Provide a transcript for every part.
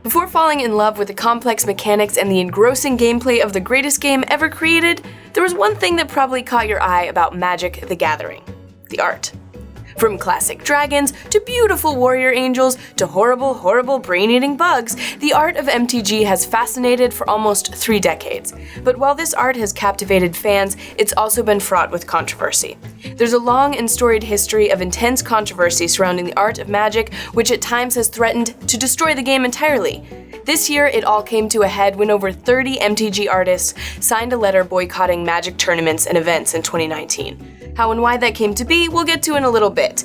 Before falling in love with the complex mechanics and the engrossing gameplay of the greatest game ever created, there was one thing that probably caught your eye about Magic: The Gathering: the art. From classic dragons, to beautiful warrior angels, to horrible, horrible brain-eating bugs, the art of MTG has fascinated for almost 3 decades. But while this art has captivated fans, it's also been fraught with controversy. There's a long and storied history of intense controversy surrounding the art of Magic, which at times has threatened to destroy the game entirely. This year, it all came to a head when over 30 MTG artists signed a letter boycotting Magic tournaments and events in 2019. How and why that came to be, we'll get to in a little bit.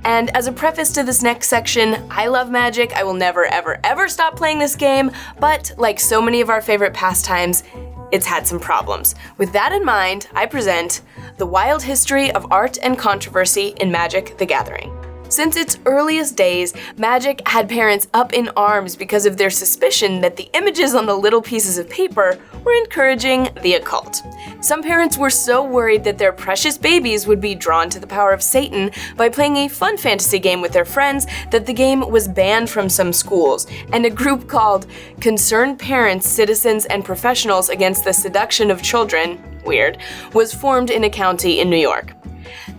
And as a preface to this next section, I love Magic. I will never, ever, ever stop playing this game, but like so many of our favorite pastimes, it's had some problems. With that in mind, I present The Wild History of Art and Controversy in Magic: The Gathering. Since its earliest days, Magic had parents up in arms because of their suspicion that the images on the little pieces of paper were encouraging the occult. Some parents were so worried that their precious babies would be drawn to the power of Satan by playing a fun fantasy game with their friends that the game was banned from some schools, and a group called Concerned Parents, Citizens, and Professionals Against the Seduction of Children, weird, was formed in a county in New York.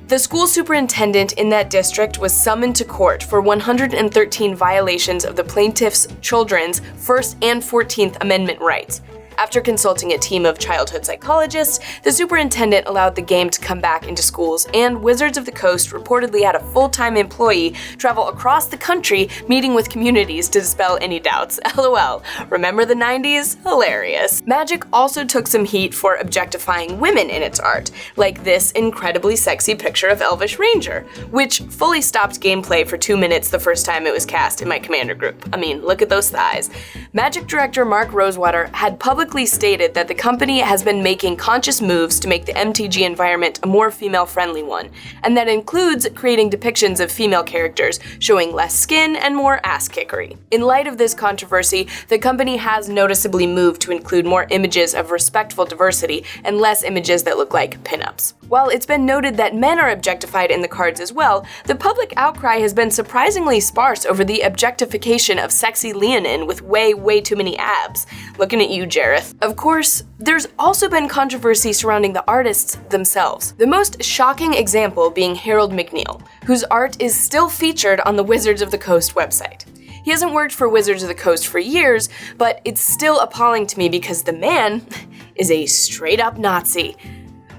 The school superintendent in that district was summoned to court for 113 violations of the plaintiff's children's First and 14th Amendment rights. After consulting a team of childhood psychologists, the superintendent allowed the game to come back into schools, and Wizards of the Coast reportedly had a full-time employee travel across the country meeting with communities to dispel any doubts. LOL. Remember the 90s? Hilarious. Magic also took some heat for objectifying women in its art, like this incredibly sexy picture of Elvish Ranger, which fully stopped gameplay for 2 minutes the first time it was cast in my commander group. I mean, look at those thighs. Magic director Mark Rosewater had publicly stated that the company has been making conscious moves to make the MTG environment a more female-friendly one, and that includes creating depictions of female characters showing less skin and more ass-kickery. In light of this controversy, the company has noticeably moved to include more images of respectful diversity and less images that look like pinups. While it's been noted that men are objectified in the cards as well, the public outcry has been surprisingly sparse over the objectification of sexy Leonin with way too many abs. Looking at you, Jareth. Of course, there's also been controversy surrounding the artists themselves. The most shocking example being Harold McNeil, whose art is still featured on the Wizards of the Coast website. He hasn't worked for Wizards of the Coast for years, but it's still appalling to me because the man is a straight-up Nazi.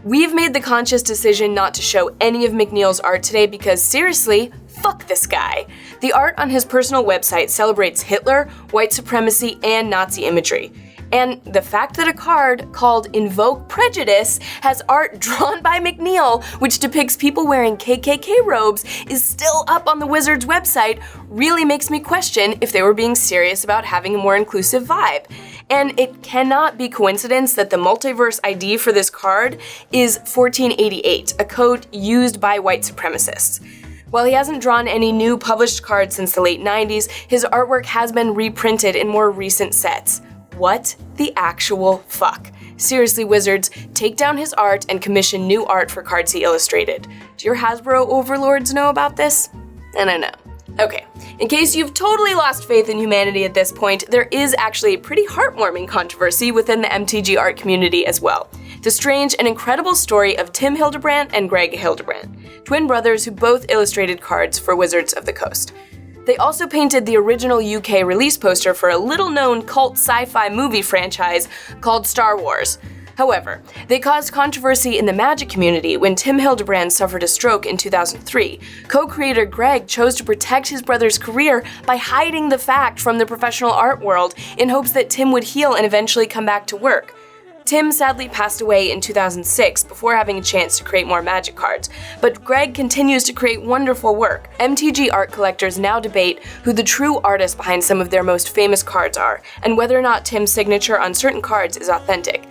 We've made the conscious decision not to show any of McNeil's art today because, seriously, fuck this guy. The art on his personal website celebrates Hitler, white supremacy, and Nazi imagery. And the fact that a card called Invoke Prejudice has art drawn by McNeil, which depicts people wearing KKK robes, is still up on the Wizards website really makes me question if they were being serious about having a more inclusive vibe. And it cannot be coincidence that the multiverse ID for this card is 1488, a code used by white supremacists. While he hasn't drawn any new published cards since the late 90s, his artwork has been reprinted in more recent sets. What the actual fuck? Seriously, Wizards, take down his art and commission new art for cards he illustrated. Do your Hasbro overlords know about this? I don't know. Okay, in case you've totally lost faith in humanity at this point, there is actually a pretty heartwarming controversy within the MTG art community as well. The strange and incredible story of Tim Hildebrand and Greg Hildebrand, twin brothers who both illustrated cards for Wizards of the Coast. They also painted the original UK release poster for a little-known cult sci-fi movie franchise called Star Wars. However, they caused controversy in the Magic community when Tim Hildebrand suffered a stroke in 2003. Co-creator Greg chose to protect his brother's career by hiding the fact from the professional art world in hopes that Tim would heal and eventually come back to work. Tim sadly passed away in 2006 before having a chance to create more Magic cards, but Greg continues to create wonderful work. MTG art collectors now debate who the true artist behind some of their most famous cards are, and whether or not Tim's signature on certain cards is authentic.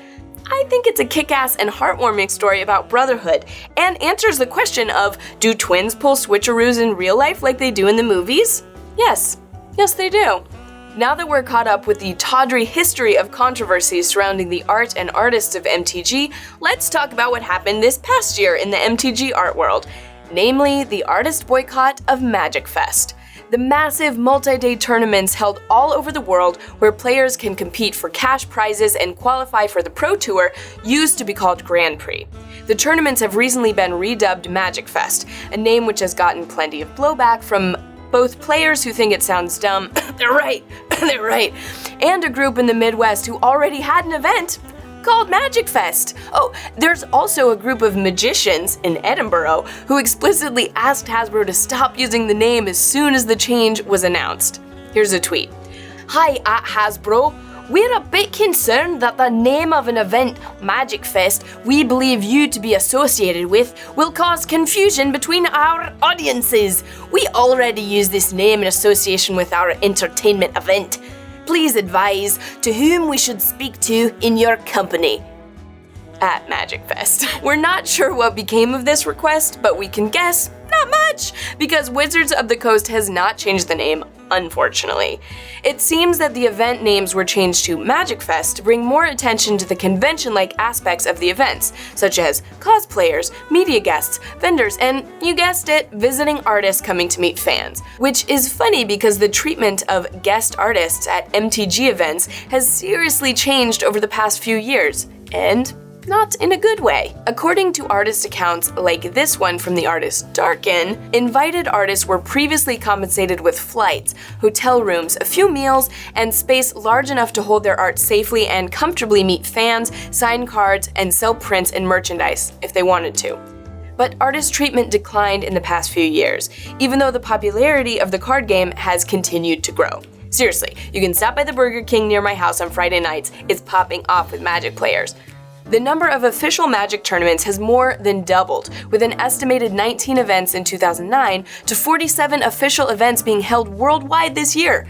I think it's a kick-ass and heartwarming story about brotherhood, and answers the question of, do twins pull switcheroos in real life like they do in the movies? Yes. Yes, they do. Now that we're caught up with the tawdry history of controversies surrounding the art and artists of MTG, let's talk about what happened this past year in the MTG art world, namely the artist boycott of Magic Fest. the massive multi-day tournaments held all over the world where players can compete for cash prizes and qualify for the Pro Tour used to be called Grand Prix. The tournaments have recently been redubbed Magic Fest, a name which has gotten plenty of blowback from both players who think it sounds dumb, they're right, and a group in the Midwest who already had an event called Magic Fest. Oh, there's also a group of magicians in Edinburgh who explicitly asked Hasbro to stop using the name as soon as the change was announced. Here's a tweet. Hi at Hasbro. We're a bit concerned that the name of an event, Magic Fest, we believe you to be associated with, will cause confusion between our audiences. We already use this name in association with our entertainment event. Please advise to whom we should speak to in your company. At Magic Fest. We're not sure what became of this request, but we can guess not much, because Wizards of the Coast has not changed the name, unfortunately. It seems that the event names were changed to Magic Fest to bring more attention to the convention-like aspects of the events, such as cosplayers, media guests, vendors, and, you guessed it, visiting artists coming to meet fans. Which is funny because the treatment of guest artists at MTG events has seriously changed over the past few years, and not in a good way. According to artist accounts like this one from the artist Darkin, invited artists were previously compensated with flights, hotel rooms, a few meals, and space large enough to hold their art safely and comfortably meet fans, sign cards, and sell prints and merchandise if they wanted to. But artist treatment declined in the past few years, even though the popularity of the card game has continued to grow. Seriously, you can stop by the Burger King near my house on Friday nights. It's popping off with Magic players. The number of official Magic tournaments has more than doubled, with an estimated 19 events in 2009 to 47 official events being held worldwide this year.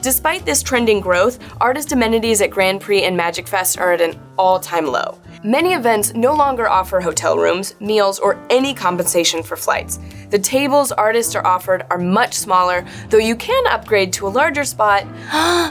Despite this trending growth, artist amenities at Grand Prix and Magic Fest are at an all-time low. Many events no longer offer hotel rooms, meals, or any compensation for flights. The tables artists are offered are much smaller, though you can upgrade to a larger spot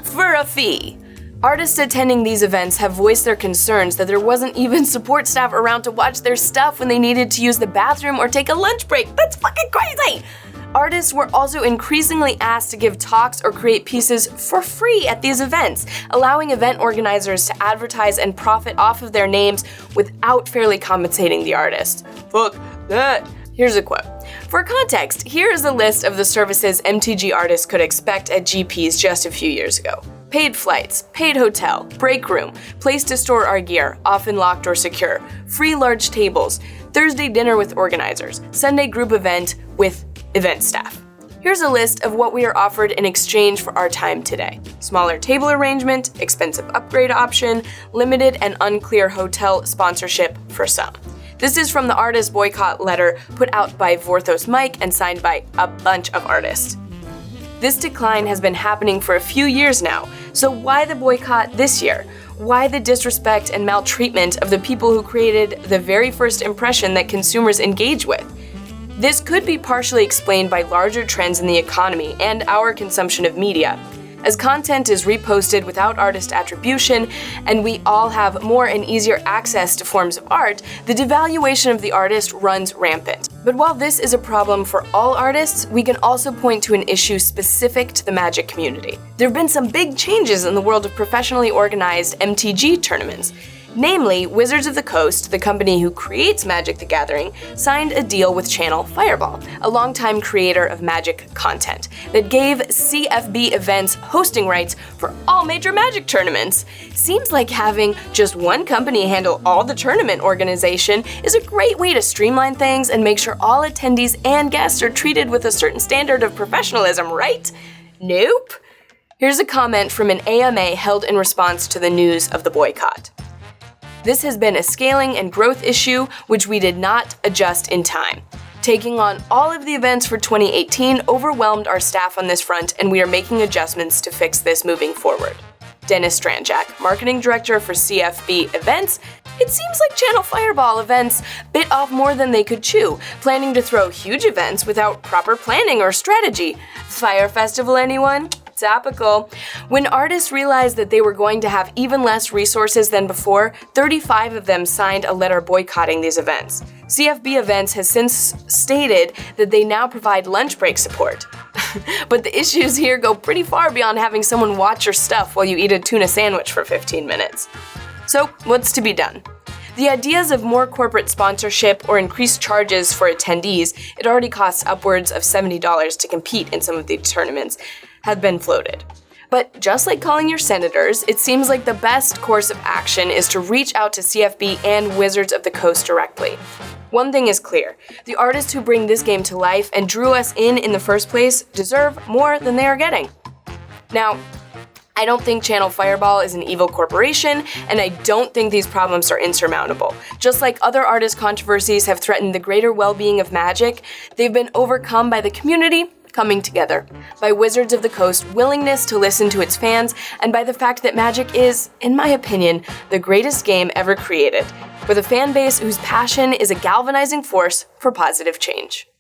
for a fee. Artists attending these events have voiced their concerns that there wasn't even support staff around to watch their stuff when they needed to use the bathroom or take a lunch break. That's fucking crazy! Artists were also increasingly asked to give talks or create pieces for free at these events, allowing event organizers to advertise and profit off of their names without fairly compensating the artist. Fuck that! Here's a quote. For context, here is a list of the services MTG artists could expect at GPs just a few years ago. Paid flights, paid hotel, break room, place to store our gear, often locked or secure, free large tables, Thursday dinner with organizers, Sunday group event with event staff. Here's a list of what we are offered in exchange for our time today. Smaller table arrangement, expensive upgrade option, limited and unclear hotel sponsorship for some. This is from the artist boycott letter put out by Vorthos Mike and signed by a bunch of artists. This decline has been happening for a few years now, so why the boycott this year? Why the disrespect and maltreatment of the people who created the very first impression that consumers engage with? This could be partially explained by larger trends in the economy and our consumption of media. As content is reposted without artist attribution, and we all have more and easier access to forms of art, the devaluation of the artist runs rampant. But while this is a problem for all artists, we can also point to an issue specific to the Magic community. There have been some big changes in the world of professionally organized MTG tournaments. Namely, Wizards of the Coast, the company who creates Magic the Gathering, signed a deal with Channel Fireball, a longtime creator of Magic content, that gave CFB events hosting rights for all major Magic tournaments. Seems like having just one company handle all the tournament organization is a great way to streamline things and make sure all attendees and guests are treated with a certain standard of professionalism, right? Nope. Here's a comment from an AMA held in response to the news of the boycott. This has been a scaling and growth issue which we did not adjust in time. Taking on all of the events for 2018 overwhelmed our staff on this front, and we are making adjustments to fix this moving forward. Dennis Stranjak, Marketing Director for CFB Events. It seems like Channel Fireball events bit off more than they could chew, planning to throw huge events without proper planning or strategy. Fire Festival, anyone? Topical. When artists realized that they were going to have even less resources than before, 35 of them signed a letter boycotting these events. CFB Events has since stated that they now provide lunch break support. But the issues here go pretty far beyond having someone watch your stuff while you eat a tuna sandwich for 15 minutes. So, what's to be done? The ideas of more corporate sponsorship or increased charges for attendees, it already costs upwards of $70 to compete in some of these tournaments, have been floated. But just like calling your senators, it seems like the best course of action is to reach out to CFB and Wizards of the Coast directly. One thing is clear, the artists who bring this game to life and drew us in the first place deserve more than they are getting. Now, I don't think Channel Fireball is an evil corporation, and I don't think these problems are insurmountable. Just like other artist controversies have threatened the greater well-being of Magic, they've been overcome by the community coming together, by Wizards of the Coast's willingness to listen to its fans, and by the fact that Magic is, in my opinion, the greatest game ever created, with a fan base whose passion is a galvanizing force for positive change.